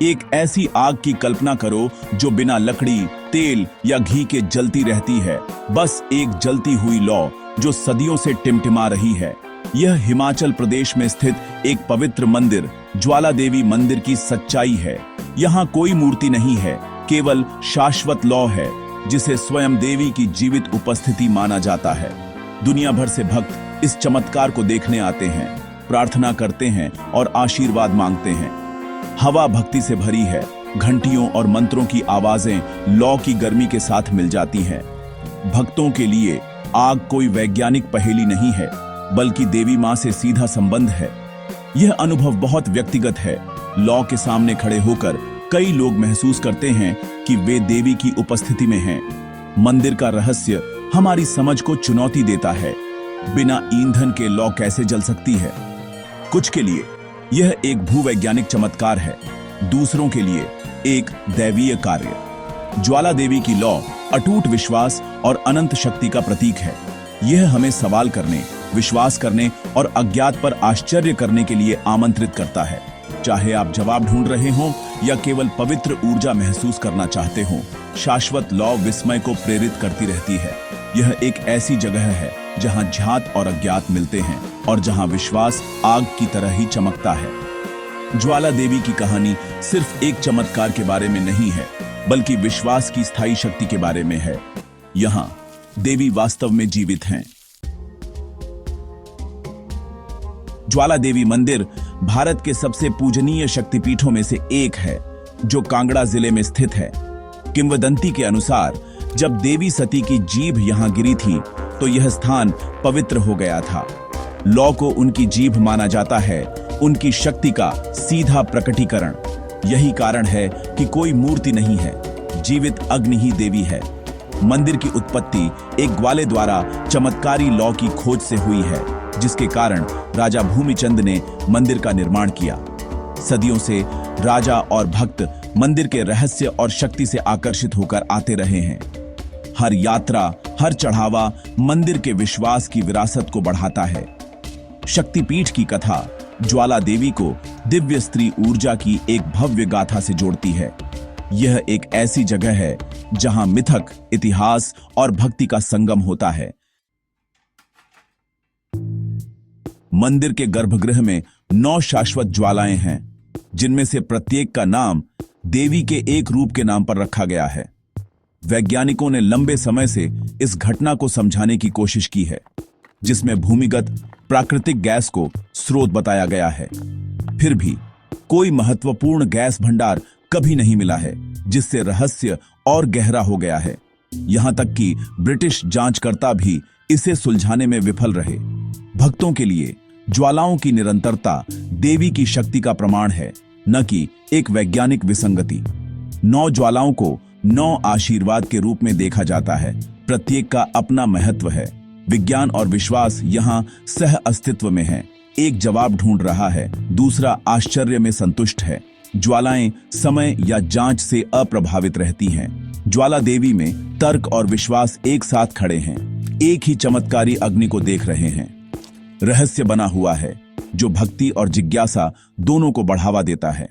एक ऐसी आग की कल्पना करो जो बिना लकड़ी, तेल या घी के जलती रहती है, बस एक जलती हुई लौ जो सदियों से टिमटिमा रही है। यह हिमाचल प्रदेश में स्थित एक पवित्र मंदिर ज्वाला देवी मंदिर की सच्चाई है। यहाँ कोई मूर्ति नहीं है, केवल शाश्वत लौ है जिसे स्वयं देवी की जीवित उपस्थिति माना जाता है। दुनिया भर से भक्त इस चमत्कार को देखने आते हैं, प्रार्थना करते हैं और आशीर्वाद मांगते हैं। हवा भक्ति से भरी है, घंटियों और मंत्रों की आवाजें लौ की गर्मी के साथ मिल जाती हैं। भक्तों के लिए आग कोई वैज्ञानिक पहेली नहीं है, बल्कि देवी मां से सीधा संबंध है। यह अनुभव बहुत व्यक्तिगत है। लौ के सामने खड़े होकर कई लोग महसूस करते हैं कि वे देवी की उपस्थिति में हैं। मंदिर का रहस्य हमारी समझ को चुनौती देता है। बिना ईंधन के लौ कैसे जल सकती है? कुछ के लिए यह एक भूवैज्ञानिक चमत्कार है, दूसरों के लिए एक दैवीय कार्य। ज्वाला देवी की लौ अटूट विश्वास और अनंत शक्ति का प्रतीक है। यह हमें सवाल करने, विश्वास करने और अज्ञात पर आश्चर्य करने के लिए आमंत्रित करता है। चाहे आप जवाब ढूंढ रहे हों या केवल पवित्र ऊर्जा महसूस करना चाहते हों, शाश्वत लौ विस्मय को प्रेरित करती रहती है। यह एक ऐसी जगह है जहां ज्ञात और अज्ञात मिलते हैं और जहां विश्वास आग की तरह ही चमकता है। ज्वाला देवी की कहानी सिर्फ एक चमत्कार के बारे में नहीं है, बल्कि विश्वास की स्थायी शक्ति के बारे में है। यहां देवी वास्तव में जीवित हैं। ज्वाला देवी मंदिर भारत के सबसे पूजनीय शक्तिपीठों में से एक है, जो कांगड़ा जिले में स्थित है। किंवदंती के अनुसार जब देवी सती की जीभ यहां गिरी थी, तो यह स्थान पवित्र हो गया था। लौ को उनकी जीभ माना जाता है, उनकी शक्ति का सीधा प्रकटीकरण। यही कारण है कि कोई मूर्ति नहीं है, जीवित अग्नि ही देवी है। मंदिर की उत्पत्ति एक ग्वाले द्वारा चमत्कारी लौ की खोज से हुई है, जिसके कारण राजा भूमिचंद ने मंदिर का निर्माण किया। सदियों से राजा और भक्त मंदिर के रहस्य और शक्ति से आकर्षित होकर आते रहे हैं। हर यात्रा, हर चढ़ावा मंदिर के विश्वास की विरासत को बढ़ाता है। शक्तिपीठ की कथा ज्वाला देवी को दिव्य स्त्री ऊर्जा की एक भव्य गाथा से जोड़ती है। यह एक ऐसी जगह है जहां मिथक, इतिहास और भक्ति का संगम होता है। मंदिर के गर्भगृह में 9 शाश्वत ज्वालाएं हैं, जिनमें से प्रत्येक का नाम देवी के एक रूप के नाम पर रखा गया है। वैज्ञानिकों ने लंबे समय से इस घटना को समझाने की कोशिश की है, जिसमें भूमिगत प्राकृतिक गैस को स्रोत बताया गया है। फिर भी कोई महत्वपूर्ण गैस भंडार कभी नहीं मिला है, जिससे रहस्य और गहरा हो गया है। यहां तक कि ब्रिटिश जांचकर्ता भी इसे सुलझाने में विफल रहे। भक्तों के लिए ज्वालाओं की निरंतरता देवी की शक्ति का प्रमाण है, न कि एक वैज्ञानिक विसंगति। 9 ज्वालाओं को 9 आशीर्वाद के रूप में देखा जाता है। प्रत्येक का अपना महत्व है। विज्ञान और विश्वास यहाँ सह अस्तित्व में है। एक जवाब ढूंढ रहा है, दूसरा आश्चर्य में संतुष्ट है। ज्वालाएं समय या जांच से अप्रभावित रहती हैं। ज्वाला देवी में तर्क और विश्वास एक साथ खड़े हैं, एक ही चमत्कारी अग्नि को देख रहे हैं। रहस्य बना हुआ है जो भक्ति और जिज्ञासा दोनों को बढ़ावा देता है।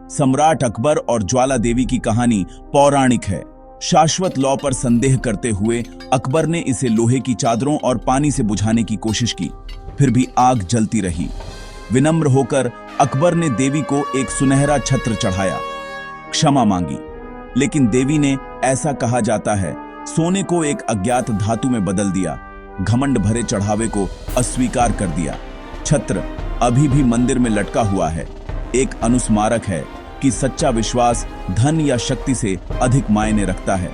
सम्राट अकबर और ज्वाला देवी की कहानी पौराणिक है। शाश्वत लौ पर संदेह करते हुए अकबर ने इसे लोहे की चादरों और पानी से बुझाने की कोशिश की, फिर भी आग जलती रही। विनम्र होकर अकबर ने देवी को एक सुनहरा छत्र चढ़ाया, क्षमा मांगी, लेकिन देवी ने, ऐसा कहा जाता है, सोने को एक अज्ञात धातु में बदल दिया। घमंड भरे चढ़ावे को अस्वीकार कर दिया। छत्र अभी भी मंदिर में लटका हुआ है, एक अनुस्मारक है कि सच्चा विश्वास धन या शक्ति से अधिक मायने रखता है।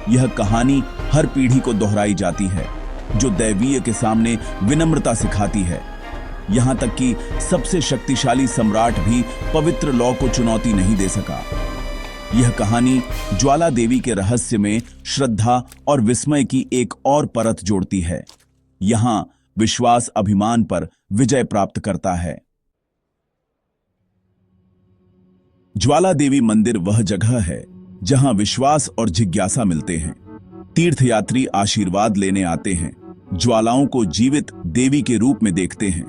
यह कहानी हर पीढ़ी को दोहराई जाती है, जो दैवीय के सामने विनम्रता सिखाती है। यहां तक कि सबसे शक्तिशाली सम्राट भी पवित्र लौ को चुनौती नहीं दे सका। यह कहानी ज्वाला देवी के रहस्य में श्रद्धा और विस्मय की एक और परत जोड़ती है। यहां विश्वास अभिमान पर विजय प्राप्त करता है। ज्वाला देवी मंदिर वह जगह है जहां विश्वास और जिज्ञासा मिलते हैं। तीर्थयात्री आशीर्वाद लेने आते हैं, ज्वालाओं को जीवित देवी के रूप में देखते हैं।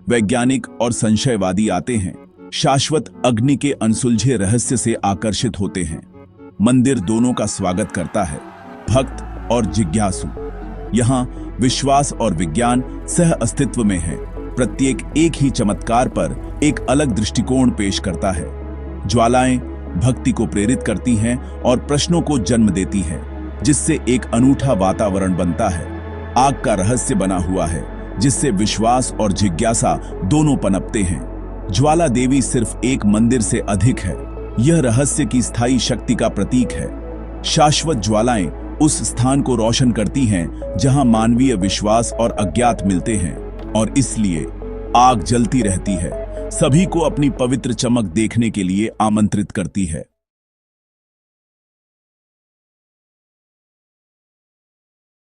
वैज्ञानिक और संशयवादी आते हैं, शाश्वत अग्नि के अनसुलझे रहस्य से आकर्षित होते हैं। मंदिर दोनों का स्वागत करता है, भक्त और जिज्ञासु। यहाँ विश्वास और विज्ञान सह अस्तित्व में है। प्रत्येक एक ही चमत्कार पर एक अलग दृष्टिकोण पेश करता है। ज्वालाएं भक्ति को प्रेरित करती हैं और प्रश्नों को जन्म देती हैं, जिससे एक अनूठा वातावरण बनता है। आग का रहस्य बना हुआ है, जिससे विश्वास और जिज्ञासा दोनों पनपते हैं। ज्वाला देवी सिर्फ एक मंदिर से अधिक है, यह रहस्य की स्थायी शक्ति का प्रतीक है। शाश्वत ज्वालाएं उस स्थान को रोशन करती हैं जहां मानवीय विश्वास और अज्ञात मिलते हैं, और इसलिए आग जलती रहती है, सभी को अपनी पवित्र चमक देखने के लिए आमंत्रित करती है।